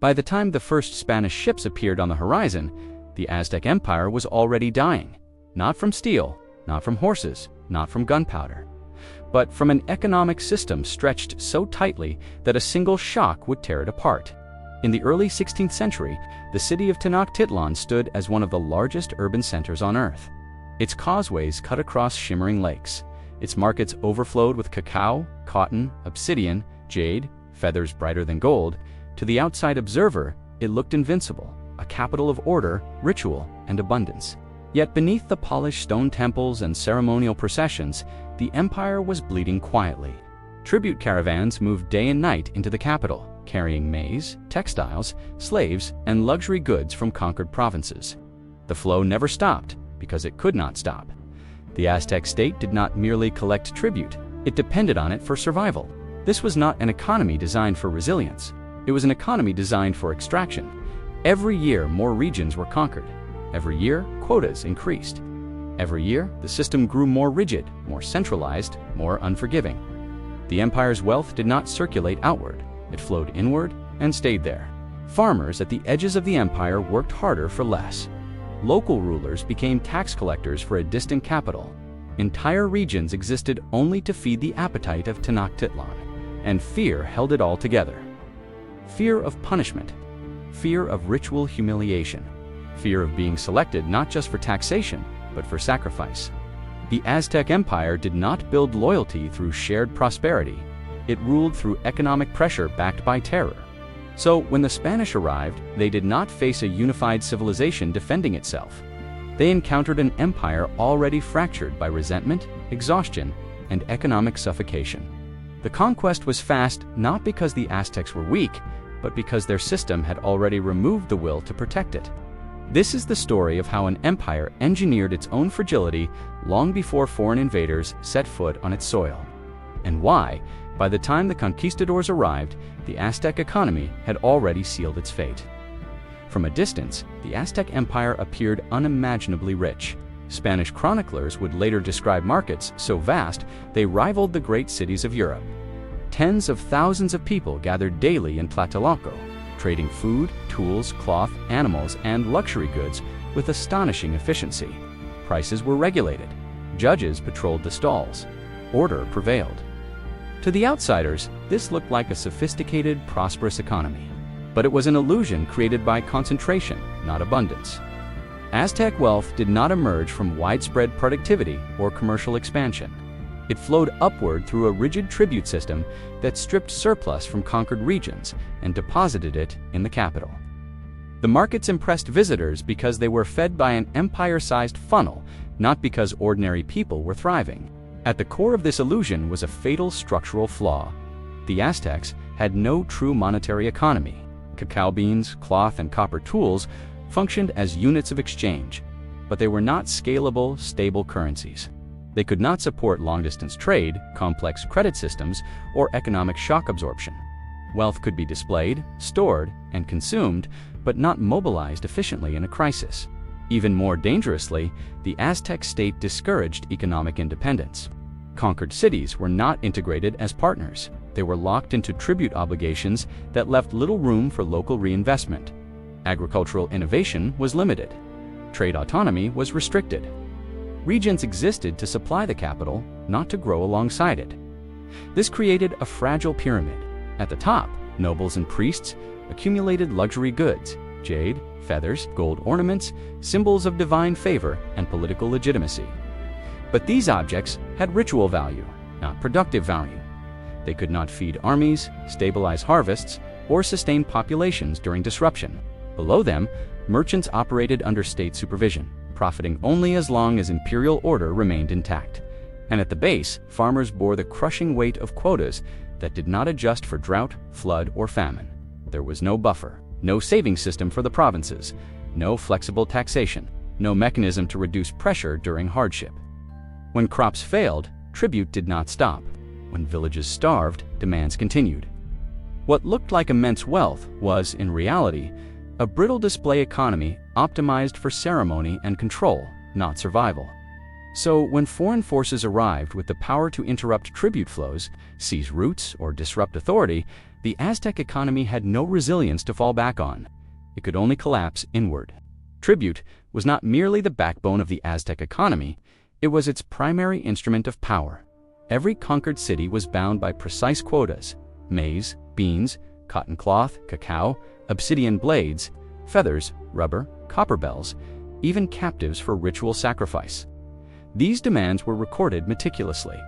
By the time the first Spanish ships appeared on the horizon, the Aztec Empire was already dying, not from steel, not from horses, not from gunpowder, but from an economic system stretched so tightly that a single shock would tear it apart. In the early 16th century, the city of Tenochtitlan stood as one of the largest urban centers on Earth. Its causeways cut across shimmering lakes. Its markets overflowed with cacao, cotton, obsidian, jade, feathers brighter than gold. To the outside observer, it looked invincible, a capital of order, ritual, and abundance. Yet beneath the polished stone temples and ceremonial processions, the empire was bleeding quietly. Tribute caravans moved day and night into the capital, carrying maize, textiles, slaves, and luxury goods from conquered provinces. The flow never stopped, because it could not stop. The Aztec state did not merely collect tribute, it depended on it for survival. This was not an economy designed for resilience. It was an economy designed for extraction. Every year, more regions were conquered. Every year, quotas increased. Every year, the system grew more rigid, more centralized, more unforgiving. The empire's wealth did not circulate outward. It flowed inward and stayed there. Farmers at the edges of the empire worked harder for less. Local rulers became tax collectors for a distant capital. Entire regions existed only to feed the appetite of Tenochtitlan, and fear held it all together. Fear of punishment, fear of ritual humiliation, fear of being selected not just for taxation, but for sacrifice. The Aztec Empire did not build loyalty through shared prosperity. It ruled through economic pressure backed by terror. So when the Spanish arrived, they did not face a unified civilization defending itself. They encountered an empire already fractured by resentment, exhaustion, and economic suffocation. The conquest was fast not because the Aztecs were weak, but because their system had already removed the will to protect it. This is the story of how an empire engineered its own fragility long before foreign invaders set foot on its soil, and why, by the time the conquistadors arrived, the Aztec economy had already sealed its fate. From a distance, the Aztec Empire appeared unimaginably rich. Spanish chroniclers would later describe markets so vast they rivaled the great cities of Europe. Tens of thousands of people gathered daily in Tlatelolco, trading food, tools, cloth, animals, and luxury goods with astonishing efficiency. Prices were regulated. Judges patrolled the stalls. Order prevailed. To the outsiders, this looked like a sophisticated, prosperous economy. But it was an illusion created by concentration, not abundance. Aztec wealth did not emerge from widespread productivity or commercial expansion. It flowed upward through a rigid tribute system that stripped surplus from conquered regions and deposited it in the capital. The markets impressed visitors because they were fed by an empire-sized funnel, not because ordinary people were thriving. At the core of this illusion was a fatal structural flaw. The Aztecs had no true monetary economy. Cacao beans, cloth, and copper tools functioned as units of exchange, but they were not scalable, stable currencies. They could not support long-distance trade, complex credit systems, or economic shock absorption. Wealth could be displayed, stored, and consumed, but not mobilized efficiently in a crisis. Even more dangerously, the Aztec state discouraged economic independence. Conquered cities were not integrated as partners. They were locked into tribute obligations that left little room for local reinvestment. Agricultural innovation was limited. Trade autonomy was restricted. Regions existed to supply the capital, not to grow alongside it. This created a fragile pyramid. At the top, nobles and priests accumulated luxury goods, jade, feathers, gold ornaments, symbols of divine favor and political legitimacy. But these objects had ritual value, not productive value. They could not feed armies, stabilize harvests, or sustain populations during disruption. Below them, merchants operated under state supervision, profiting only as long as imperial order remained intact. And at the base, farmers bore the crushing weight of quotas that did not adjust for drought, flood, or famine. There was no buffer, no saving system for the provinces, no flexible taxation, no mechanism to reduce pressure during hardship. When crops failed, tribute did not stop. When villages starved, demands continued. What looked like immense wealth was, in reality, a brittle display economy optimized for ceremony and control, not survival. So when foreign forces arrived with the power to interrupt tribute flows, seize routes, or disrupt authority, the Aztec economy had no resilience to fall back on. It could only collapse inward. Tribute was not merely the backbone of the Aztec economy, it was its primary instrument of power. Every conquered city was bound by precise quotas: maize, beans, cotton cloth, cacao, obsidian blades, feathers, rubber, copper bells, even captives for ritual sacrifice. These demands were recorded meticulously.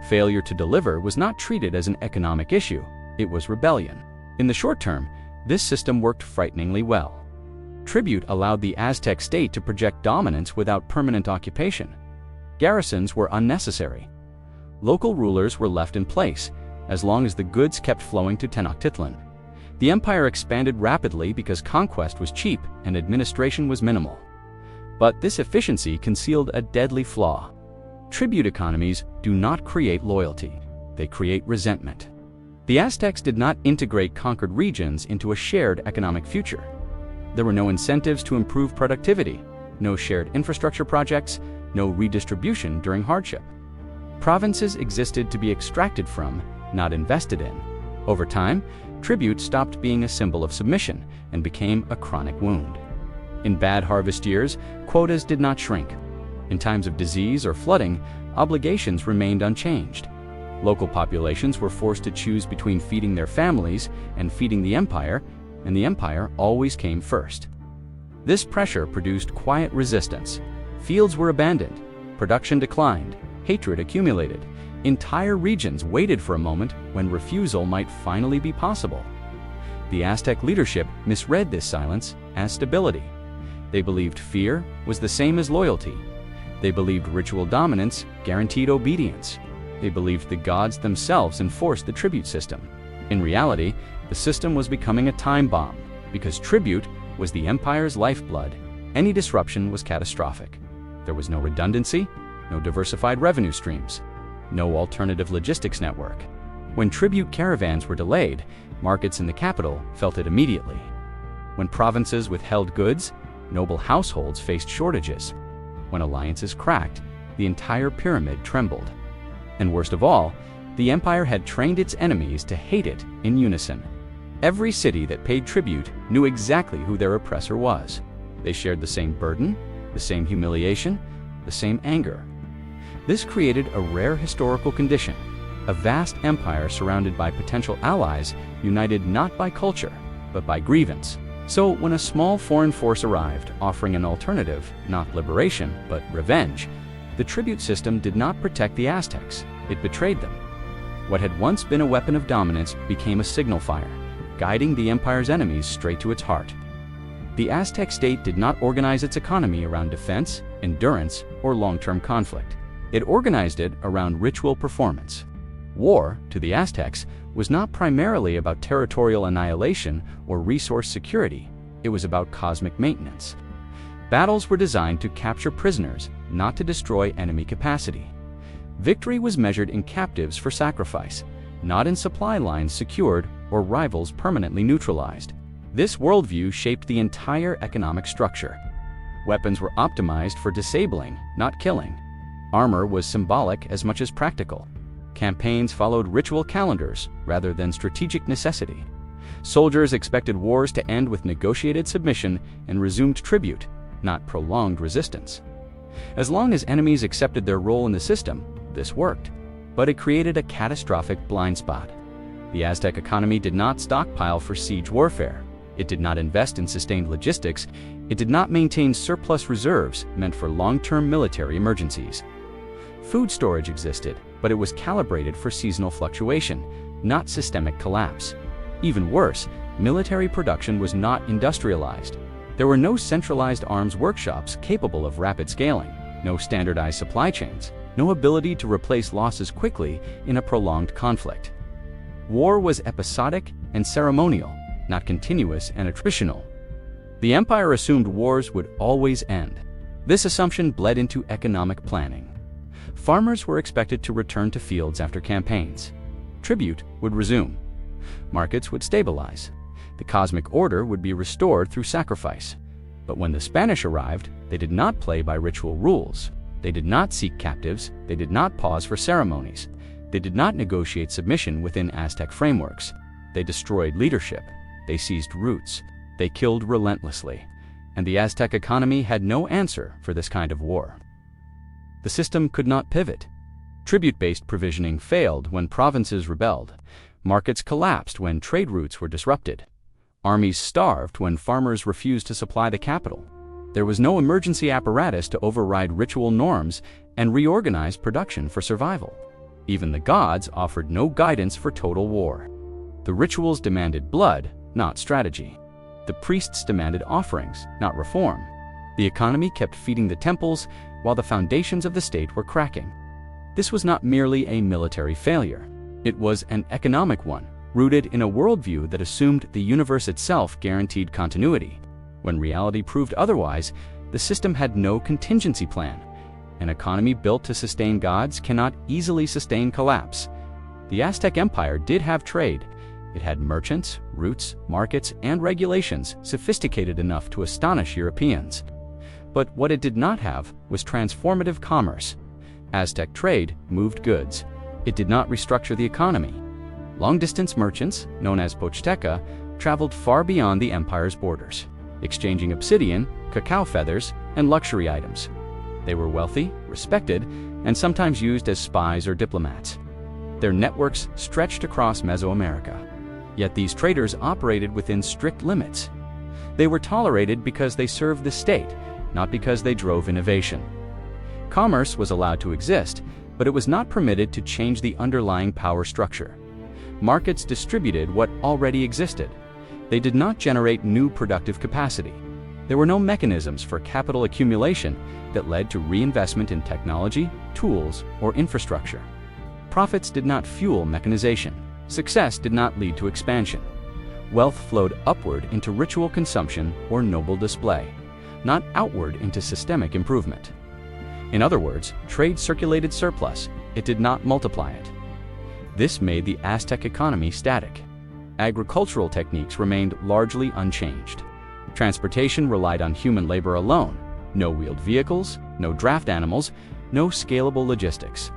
Failure to deliver was not treated as an economic issue, it was rebellion. In the short term, this system worked frighteningly well. Tribute allowed the Aztec state to project dominance without permanent occupation. Garrisons were unnecessary. Local rulers were left in place, as long as the goods kept flowing to Tenochtitlan. The empire expanded rapidly because conquest was cheap and administration was minimal. But this efficiency concealed a deadly flaw. Tribute economies do not create loyalty, they create resentment. The Aztecs did not integrate conquered regions into a shared economic future. There were no incentives to improve productivity, no shared infrastructure projects, no redistribution during hardship. Provinces existed to be extracted from, not invested in. Over time, tribute stopped being a symbol of submission and became a chronic wound. In bad harvest years, quotas did not shrink. In times of disease or flooding, obligations remained unchanged. Local populations were forced to choose between feeding their families and feeding the empire, and the empire always came first. This pressure produced quiet resistance. Fields were abandoned, production declined, hatred accumulated. Entire regions waited for a moment when refusal might finally be possible. The Aztec leadership misread this silence as stability. They believed fear was the same as loyalty. They believed ritual dominance guaranteed obedience. They believed the gods themselves enforced the tribute system. In reality, the system was becoming a time bomb. Because tribute was the empire's lifeblood, any disruption was catastrophic. There was no redundancy, no diversified revenue streams, no alternative logistics network. When tribute caravans were delayed, markets in the capital felt it immediately. When provinces withheld goods, noble households faced shortages. When alliances cracked, the entire pyramid trembled. And worst of all, the empire had trained its enemies to hate it in unison. Every city that paid tribute knew exactly who their oppressor was. They shared the same burden, the same humiliation, the same anger. This created a rare historical condition, a vast empire surrounded by potential allies, united not by culture, but by grievance. So when a small foreign force arrived, offering an alternative, not liberation, but revenge, the tribute system did not protect the Aztecs, it betrayed them. What had once been a weapon of dominance became a signal fire, guiding the empire's enemies straight to its heart. The Aztec state did not organize its economy around defense, endurance, or long-term conflict. It organized it around ritual performance. War, to the Aztecs, was not primarily about territorial annihilation or resource security, it was about cosmic maintenance. Battles were designed to capture prisoners, not to destroy enemy capacity. Victory was measured in captives for sacrifice, not in supply lines secured or rivals permanently neutralized. This worldview shaped the entire economic structure. Weapons were optimized for disabling, not killing. Armor was symbolic as much as practical. Campaigns followed ritual calendars rather than strategic necessity. Soldiers expected wars to end with negotiated submission and resumed tribute, not prolonged resistance. As long as enemies accepted their role in the system, this worked. But it created a catastrophic blind spot. The Aztec economy did not stockpile for siege warfare. It did not invest in sustained logistics. It did not maintain surplus reserves meant for long-term military emergencies. Food storage existed, but it was calibrated for seasonal fluctuation, not systemic collapse. Even worse, military production was not industrialized. There were no centralized arms workshops capable of rapid scaling, no standardized supply chains, no ability to replace losses quickly in a prolonged conflict. War was episodic and ceremonial, not continuous and attritional. The empire assumed wars would always end. This assumption bled into economic planning. Farmers were expected to return to fields after campaigns. Tribute would resume. Markets would stabilize. The cosmic order would be restored through sacrifice. But when the Spanish arrived, they did not play by ritual rules. They did not seek captives, they did not pause for ceremonies, they did not negotiate submission within Aztec frameworks. They destroyed leadership, they seized roots, they killed relentlessly, and the Aztec economy had no answer for this kind of war. The system could not pivot. Tribute-based provisioning failed when provinces rebelled. Markets collapsed when trade routes were disrupted. Armies starved when farmers refused to supply the capital. There was no emergency apparatus to override ritual norms and reorganize production for survival. Even the gods offered no guidance for total war. The rituals demanded blood, not strategy. The priests demanded offerings, not reform. The economy kept feeding the temples while the foundations of the state were cracking. This was not merely a military failure. It was an economic one, rooted in a worldview that assumed the universe itself guaranteed continuity. When reality proved otherwise, the system had no contingency plan. An economy built to sustain gods cannot easily sustain collapse. The Aztec Empire did have trade. It had merchants, routes, markets, and regulations sophisticated enough to astonish Europeans. But what it did not have was transformative commerce. Aztec trade moved goods. It did not restructure the economy. Long-distance merchants, known as Pochteca, traveled far beyond the empire's borders, exchanging obsidian, cacao feathers, and luxury items. They were wealthy, respected, and sometimes used as spies or diplomats. Their networks stretched across Mesoamerica. Yet these traders operated within strict limits. They were tolerated because they served the state, not because they drove innovation. Commerce was allowed to exist, but it was not permitted to change the underlying power structure. Markets distributed what already existed. They did not generate new productive capacity. There were no mechanisms for capital accumulation that led to reinvestment in technology, tools, or infrastructure. Profits did not fuel mechanization. Success did not lead to expansion. Wealth flowed upward into ritual consumption or noble display, not outward into systemic improvement. In other words, trade circulated surplus, it did not multiply it. This made the Aztec economy static. Agricultural techniques remained largely unchanged. Transportation relied on human labor alone. No wheeled vehicles, no draft animals, no scalable logistics.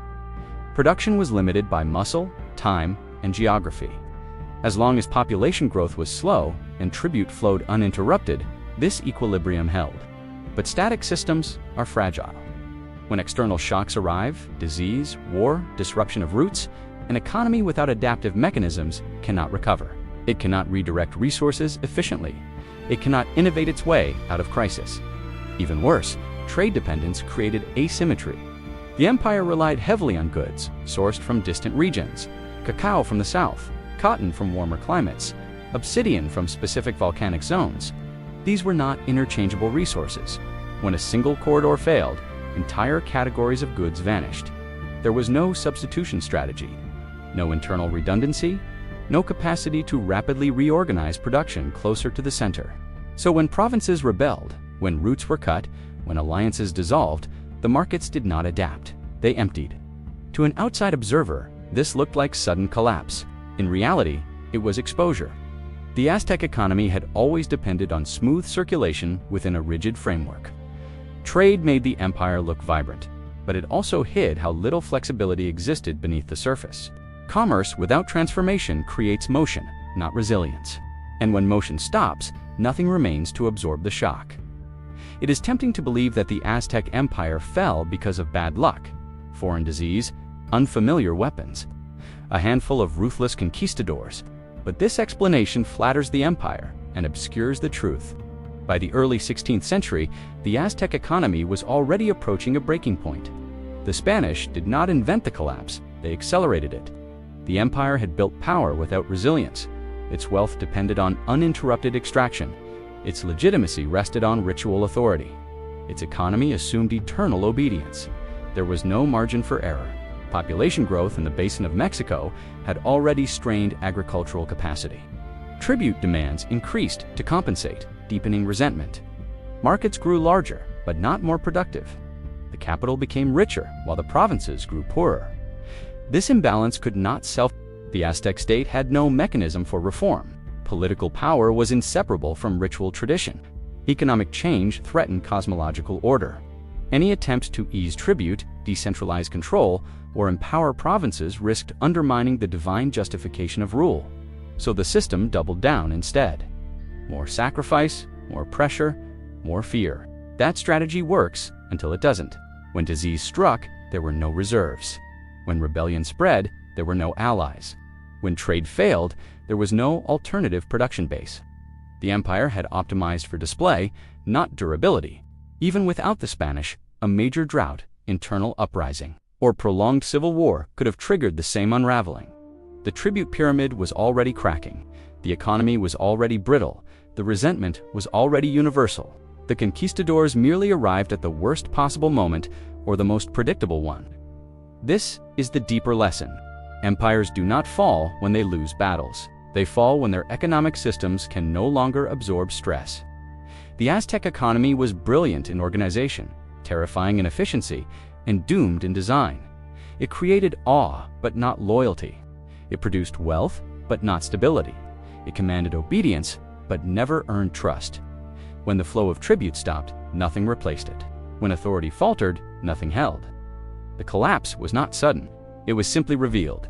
Production was limited by muscle, time, and geography. As long as population growth was slow and tribute flowed uninterrupted, this equilibrium held. But static systems are fragile. When external shocks arrive, disease, war, disruption of routes, an economy without adaptive mechanisms cannot recover. It cannot redirect resources efficiently. It cannot innovate its way out of crisis. Even worse, trade dependence created asymmetry. The empire relied heavily on goods sourced from distant regions, cacao from the south, cotton from warmer climates, obsidian from specific volcanic zones. These were not interchangeable resources. When a single corridor failed, entire categories of goods vanished. There was no substitution strategy, no internal redundancy, no capacity to rapidly reorganize production closer to the center. So when provinces rebelled, when routes were cut, when alliances dissolved, the markets did not adapt. They emptied. To an outside observer, this looked like sudden collapse. In reality, it was exposure. The Aztec economy had always depended on smooth circulation within a rigid framework. Trade made the empire look vibrant, but it also hid how little flexibility existed beneath the surface. Commerce without transformation creates motion, not resilience. And when motion stops, nothing remains to absorb the shock. It is tempting to believe that the Aztec Empire fell because of bad luck, foreign disease, unfamiliar weapons, a handful of ruthless conquistadors. But this explanation flatters the empire and obscures the truth. By the early 16th century, the Aztec economy was already approaching a breaking point. The Spanish did not invent the collapse, they accelerated it. The empire had built power without resilience. Its wealth depended on uninterrupted extraction. Its legitimacy rested on ritual authority. Its economy assumed eternal obedience. There was no margin for error. Population growth in the basin of Mexico had already strained agricultural capacity. Tribute demands increased to compensate, deepening resentment. Markets grew larger, but not more productive. The capital became richer, while the provinces grew poorer. This imbalance could not The Aztec state had no mechanism for reform. Political power was inseparable from ritual tradition. Economic change threatened cosmological order. Any attempt to ease tribute, decentralize control, or empower provinces risked undermining the divine justification of rule. So the system doubled down instead. More sacrifice, more pressure, more fear. That strategy works until it doesn't. When disease struck, there were no reserves. When rebellion spread, there were no allies. When trade failed, there was no alternative production base. The empire had optimized for display, not durability. Even without the Spanish, a major drought, internal uprising, or prolonged civil war could have triggered the same unraveling. The tribute pyramid was already cracking. The economy was already brittle. The resentment was already universal. The conquistadors merely arrived at the worst possible moment, or the most predictable one. This is the deeper lesson. Empires do not fall when they lose battles. They fall when their economic systems can no longer absorb stress. The Aztec economy was brilliant in organization, terrifying in efficiency, and doomed in design. It created awe, but not loyalty. It produced wealth, but not stability. It commanded obedience, but never earned trust. When the flow of tribute stopped, nothing replaced it. When authority faltered, nothing held. The collapse was not sudden. It was simply revealed.